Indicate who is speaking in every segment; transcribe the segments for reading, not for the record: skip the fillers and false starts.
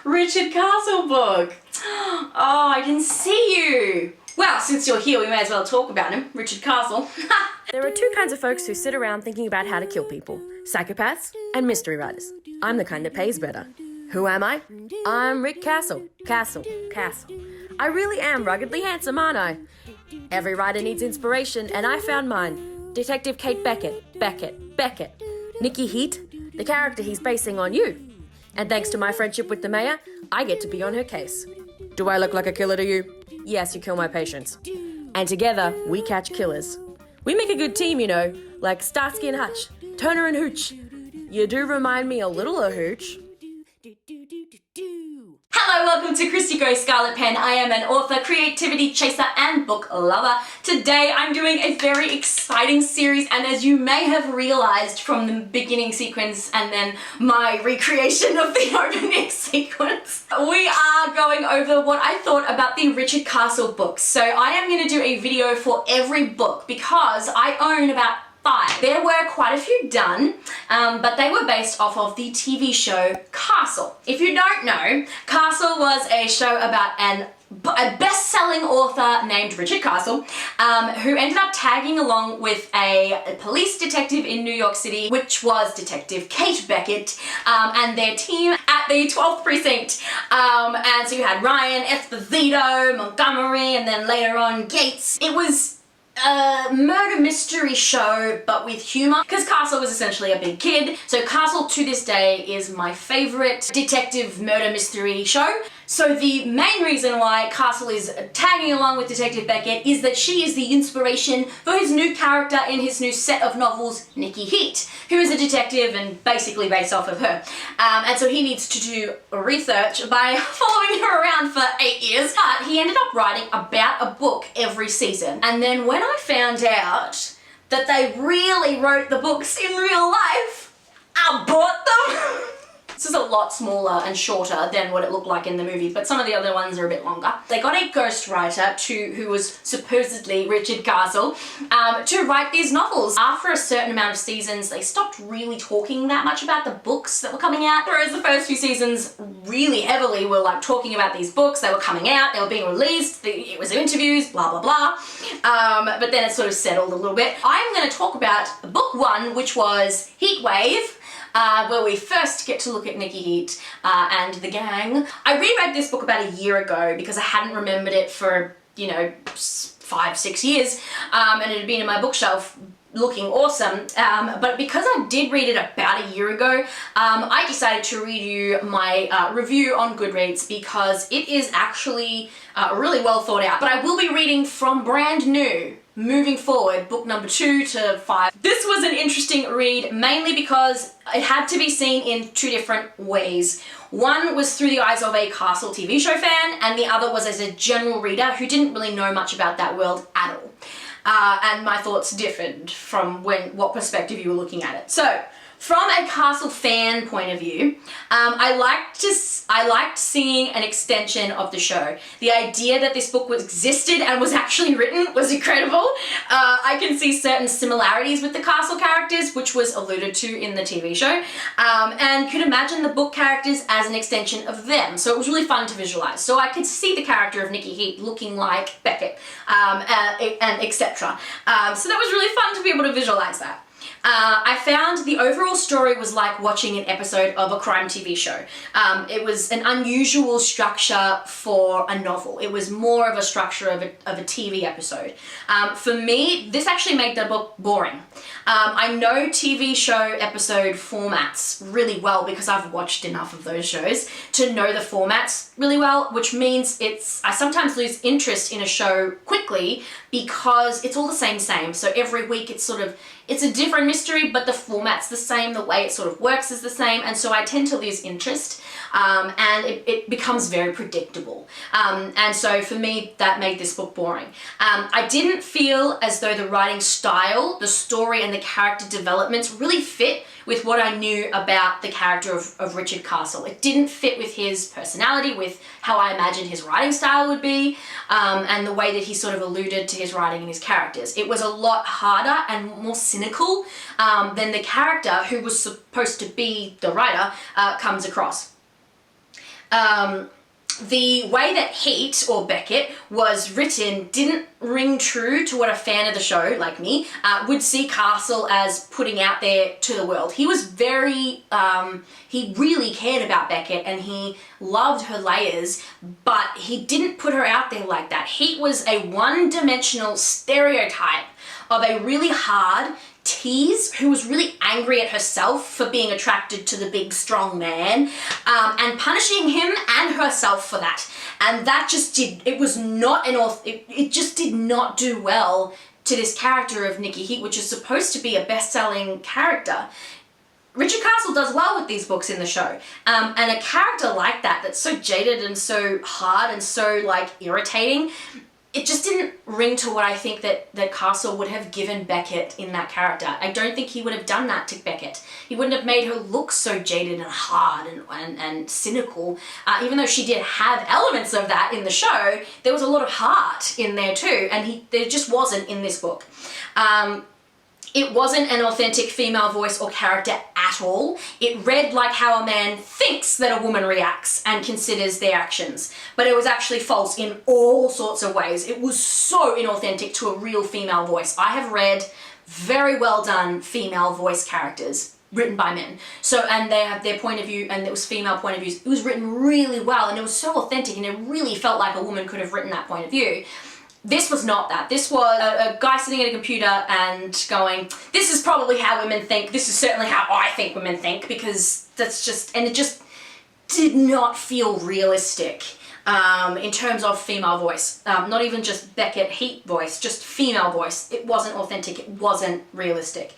Speaker 1: Richard Castle book. Oh, I can see you. Well, since you're here, we may as well talk about him, Richard Castle.
Speaker 2: There are two kinds of folks who sit around thinking about how to kill people. Psychopaths and mystery writers. I'm the kind that pays better. Who am I? I'm Rick Castle. Castle. I really am ruggedly handsome, aren't I? Every writer needs inspiration, and I found mine. Detective Kate Beckett. Nicky Heat, the character he's basing on you. And thanks to my friendship with the mayor, I get to be on her case. Do I look like a killer to you? Yes, you kill my patients. And together, we catch killers. We make a good team, you know, like Starsky and Hutch, Turner and Hooch. You do remind me a little of Hooch.
Speaker 1: Hello, welcome to Christy Grace Scarlet Pen. I am an author, creativity chaser, and book lover. Today I'm doing a very exciting series, and as you may have realized from the beginning sequence and then my recreation of the opening sequence, we are going over what I thought about the Richard Castle books. So I am going to do a video for every book because I own about 5. There were quite a few done, but they were based off of the TV show Castle. If you don't know, Castle was a show about a best-selling author named Richard Castle, who ended up tagging along with a police detective in New York City, which was Detective Kate Beckett, and their team at the 12th Precinct. And so you had Ryan, Esposito, Montgomery, and then later on Gates. It was a murder mystery show but with humor, because Castle was essentially a big kid. So Castle to this day is my favorite detective murder mystery show. So the main reason why Castle is tagging along with Detective Beckett is that she is the inspiration for his new character in his new set of novels, Nicky Heat, who is a detective and basically based off of her. And so he needs to do research by following her around for 8 years. But he ended up writing about a book every season. And then when I found out that they really wrote the books in real life, I bought them. This is a lot smaller and shorter than what it looked like in the movie, but some of the other ones are a bit longer. They got a ghostwriter who was supposedly Richard Castle to write these novels. After a certain amount of seasons, they stopped really talking that much about the books that were coming out, whereas the first few seasons really heavily were like talking about these books. They were coming out, they were being released, it was interviews, blah, blah, blah. But then it sort of settled a little bit. I'm going to talk about book 1, which was Heatwave, where we first get to look at Nicky Heat and the gang. I reread this book about a year ago because I hadn't remembered it for, 5-6 years, and it had been in my bookshelf looking awesome, but because I did read it about a year ago, I decided to read you my review on Goodreads because it is actually really well thought out. But I will be reading from brand new, moving forward, book number 2 to 5. This was an interesting read, mainly because it had to be seen in 2 different ways. One was through the eyes of a Castle TV show fan, and the other was as a general reader who didn't really know much about that world at all. And my thoughts differed from what perspective you were looking at it. So, from a Castle fan point of view, I liked seeing an extension of the show. The idea that this book existed and was actually written was incredible. I can see certain similarities with the Castle characters, which was alluded to in the TV show, and could imagine the book characters as an extension of them. So it was really fun to visualize. So I could see the character of Nicky Heat looking like Beckett, and etc. So that was really fun to be able to visualize that. I found the overall story was like watching an episode of a crime TV show. It was an unusual structure for a novel. It was more of a structure of a TV episode. For me, this actually made the book boring. I know TV show episode formats really well because I've watched enough of those shows to know the formats really well, which means I sometimes lose interest in a show quickly because it's all the same. So every week it's a different mystery, but the format's the same, the way it sort of works is the same, and so I tend to lose interest, and it becomes very predictable. And so for me, that made this book boring. I didn't feel as though the writing style, the story, and the character developments really fit with what I knew about the character of Richard Castle. It didn't fit with his personality, with how I imagined his writing style would be, and the way that he sort of alluded to his writing and his characters. It was a lot harder and more cynical than the character who was supposed to be the writer comes across. The way that Heat, or Beckett, was written didn't ring true to what a fan of the show, like me, would see Castle as putting out there to the world. He was very, he really cared about Beckett and he loved her layers, but he didn't put her out there like that. Heat was a one-dimensional stereotype of a really hard tease who was really angry at herself for being attracted to the big strong man, and punishing him and herself for that. And that just it was not it just did not do well to this character of Nikki Heat, which is supposed to be a best-selling character. Richard Castle does well with these books in the show, and a character like that that's so jaded and so hard and so like irritating, it just didn't ring to what I think that Castle would have given Beckett in that character. I don't think he would have done that to Beckett. He wouldn't have made her look so jaded and hard and cynical. Even though she did have elements of that in the show, there was a lot of heart in there too, and there just wasn't in this book. It wasn't an authentic female voice or character at all. It read like how a man thinks that a woman reacts and considers their actions, but it was actually false in all sorts of ways. It was so inauthentic to a real female voice. I have read very well done female voice characters written by men. And they have their point of view, and it was female point of views. It was written really well, and it was so authentic, and it really felt like a woman could have written that point of view. This was not that. This was a guy sitting at a computer and going, this is probably how women think. This is certainly how I think women think, because that's just, and it just did not feel realistic in terms of female voice. Not even just Beckett Heat voice, just female voice. It wasn't authentic. It wasn't realistic.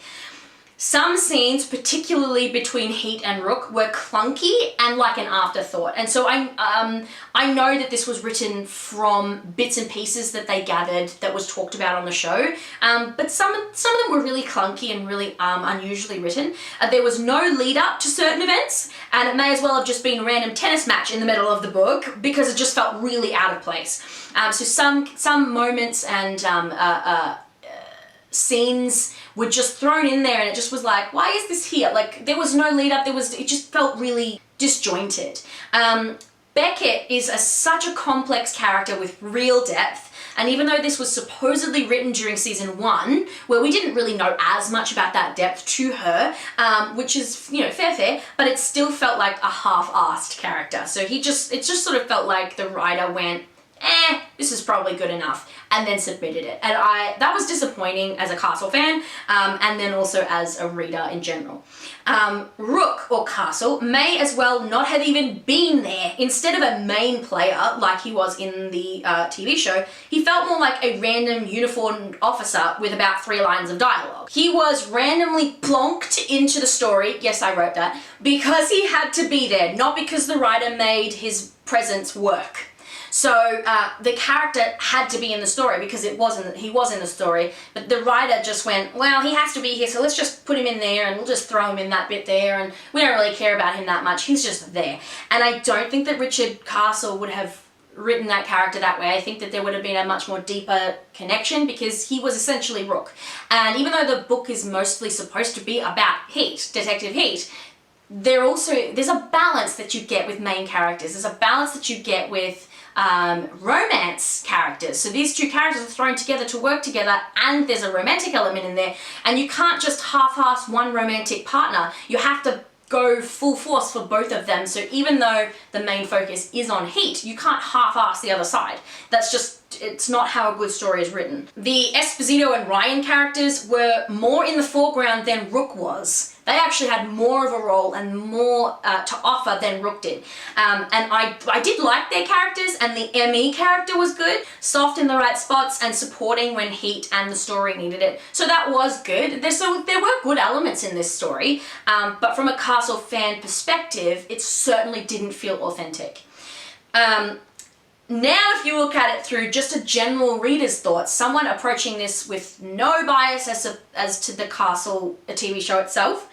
Speaker 1: Some scenes, particularly between Heat and Rook, were clunky and like an afterthought. And so I know that this was written from bits and pieces that they gathered that was talked about on the show. But some of them were really clunky and really unusually written. There was no lead up to certain events, and it may as well have just been a random tennis match in the middle of the book because it just felt really out of place. So some moments and scenes were just thrown in there, and it just was like, why is this here? Like, there was no lead up, it just felt really disjointed. Beckett is such a complex character with real depth, and even though this was supposedly written during season 1, where we didn't really know as much about that depth to her, which is, fair, but it still felt like a half-assed character. So it just sort of felt like the writer went, this is probably good enough, and then submitted it. And that was disappointing as a Castle fan, and then also as a reader in general. Rook, or Castle, may as well not have even been there. Instead of a main player, like he was in the TV show, he felt more like a random uniformed officer with about 3 lines of dialogue. He was randomly plonked into the story, yes, I wrote that, because he had to be there, not because the writer made his presence work. So the character had to be in the story because he was in the story, but the writer just went, well, he has to be here, so let's just put him in there and we'll just throw him in that bit there, and we don't really care about him that much, he's just there. And I don't think that Richard Castle would have written that character that way. I think that there would have been a much more deeper connection because he was essentially Rook. And even though the book is mostly supposed to be about Heat, Detective Heat, there's a balance that you get with main characters. There's a balance that you get with romance characters. So these two characters are thrown together to work together, and there's a romantic element in there, and you can't just half-ass one romantic partner. You have to go full force for both of them. So even though the main focus is on Heat, you can't half-ass the other side. It's not how a good story is written. The Esposito and Ryan characters were more in the foreground than Rook was. They actually had more of a role and more to offer than Rook did. And I did like their characters, and the ME character was good, soft in the right spots and supporting when Heat and the story needed it. So that was good. There were good elements in this story, but from a Castle fan perspective, it certainly didn't feel authentic. Now, if you look at it through just a general reader's thoughts, someone approaching this with no bias as to the Castle TV show itself,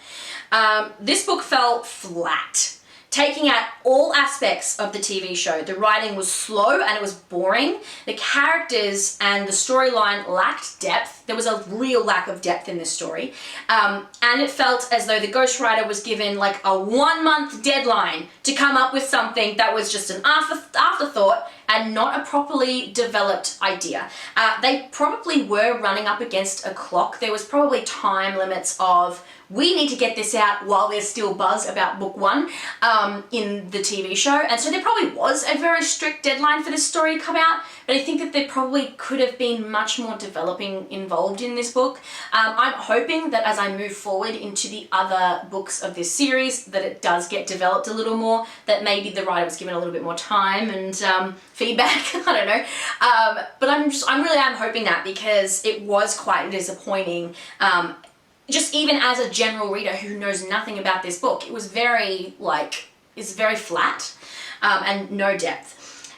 Speaker 1: this book felt flat. taking out all aspects of the TV show. The writing was slow and it was boring. The characters and the storyline lacked depth. There was a real lack of depth in this story. And it felt as though the ghostwriter was given like a 1 month deadline to come up with something that was just an afterthought and not a properly developed idea. They probably were running up against a clock. There was probably time limits of, we need to get this out while there's still buzz about book 1 in the TV show. And so there probably was a very strict deadline for this story to come out, but I think that there probably could have been much more developing involved in this book. I'm hoping that as I move forward into the other books of this series, that it does get developed a little more, that maybe the writer was given a little bit more time and feedback, I don't know. But I'm really hoping that, because it was quite disappointing. Just even as a general reader who knows nothing about this book, it was very, it's very flat and no depth.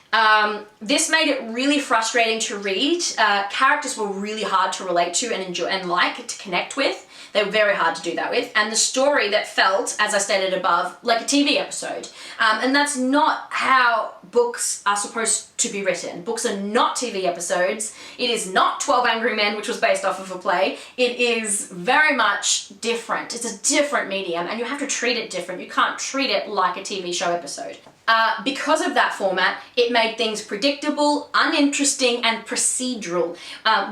Speaker 1: This made it really frustrating to read. Characters were really hard to relate to and enjoy and to connect with. They were very hard to do that with. And the story that felt, as I stated above, like a TV episode. And that's not how books are supposed to be written. Books are not TV episodes. It is not 12 Angry Men, which was based off of a play. It is very much different. It's a different medium, and you have to treat it different. You can't treat it like a TV show episode. Because of that format, it made things predictable, uninteresting, and procedural,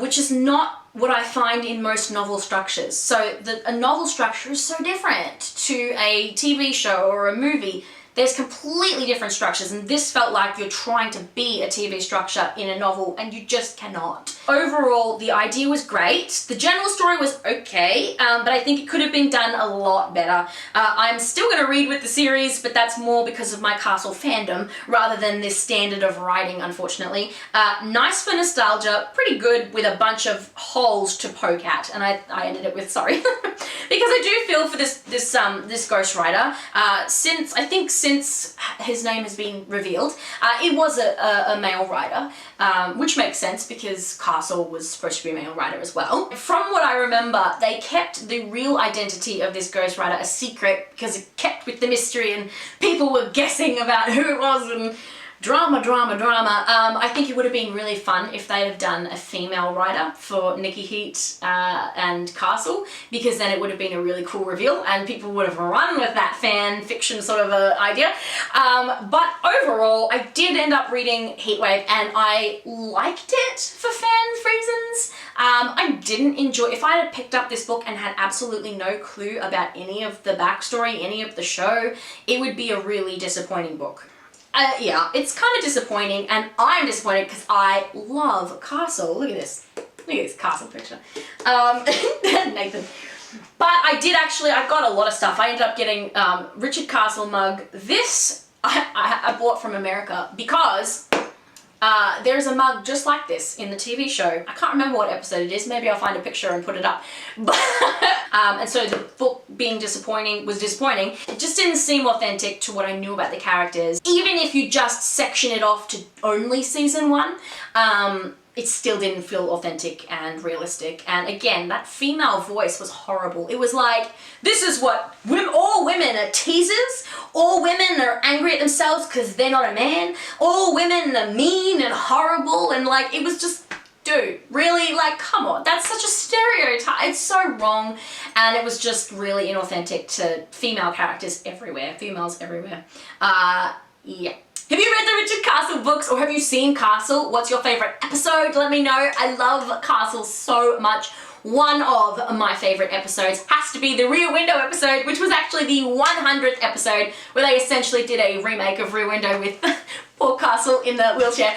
Speaker 1: which is not what I find in most novel structures. So a novel structure is so different to a TV show or a movie. There's completely different structures, and this felt like you're trying to be a TV structure in a novel, and you just cannot. Overall, the idea was great. The general story was okay, but I think it could have been done a lot better. I'm still going to read with the series, but that's more because of my Castle fandom rather than this standard of writing, unfortunately. Nice for nostalgia, pretty good with a bunch of holes to poke at, and I ended it with sorry. Because I do feel for this ghostwriter, since his name has been revealed, it was a male writer, which makes sense because Castle was supposed to be a male writer as well. From what I remember, they kept the real identity of this ghostwriter a secret because it kept with the mystery and people were guessing about who it was and drama. I think it would have been really fun if they'd have done a female writer for Nikki Heat and Castle, because then it would have been a really cool reveal and people would have run with that fan fiction sort of idea. But overall, I did end up reading Heatwave and I liked it for fan reasons. I didn't enjoy, if I had picked up this book and had absolutely no clue about any of the backstory, any of the show, it would be a really disappointing book. Yeah, it's kind of disappointing, and I'm disappointed because I love Castle. Look at this. Look at this Castle picture. Nathan. But I got a lot of stuff. I ended up getting Richard Castle mug. This I bought from America because there's a mug just like this in the TV show. I can't remember what episode it is. Maybe I'll find a picture and put it up. But, and so the book being disappointing was disappointing. It just didn't seem authentic to what I knew about the characters. Even if you just section it off to only season 1, it still didn't feel authentic and realistic. And again, that female voice was horrible. It was like, this is what all women are teasers. All women are angry at themselves because they're not a man. All women are mean and horrible. And like, it was just, dude, really? Like, come on. That's such a stereotype. It's so wrong. And it was just really inauthentic to female characters everywhere. Females everywhere. Yeah. Have you read the Richard Castle books or have you seen Castle? What's your favorite episode? Let me know. I love Castle so much. One of my favorite episodes has to be the Rear Window episode, which was actually the 100th episode where they essentially did a remake of Rear Window with poor Castle in the wheelchair,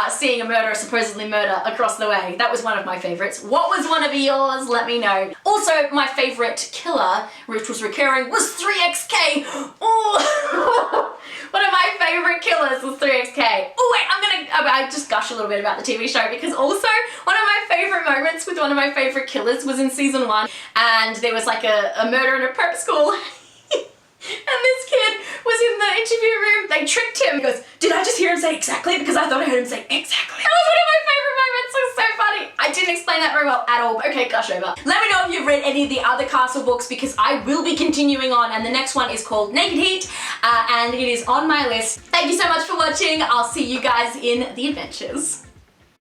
Speaker 1: seeing a murderer supposedly murder across the way. That was one of my favorites. What was one of yours? Let me know. Also, my favorite killer, which was recurring, was 3XK. Oh, one of my favorite killers was 3XK. Oh wait, I just gush a little bit about the TV show because also one of my favorite moments with one of my favorite killers was in season 1, and there was like a murder in a prep school. And this kid was in the interview room. They tricked him. He goes, did I just hear him say exactly? Because I thought I heard him say exactly. That was one of my favorite moments. It was so funny. I didn't explain that very well at all. Okay, gush over. Let me know if you've read any of the other Castle books because I will be continuing on, and the next one is called Naked Heat. and it is on my list. Thank you so much for watching. I'll see you guys in the adventures.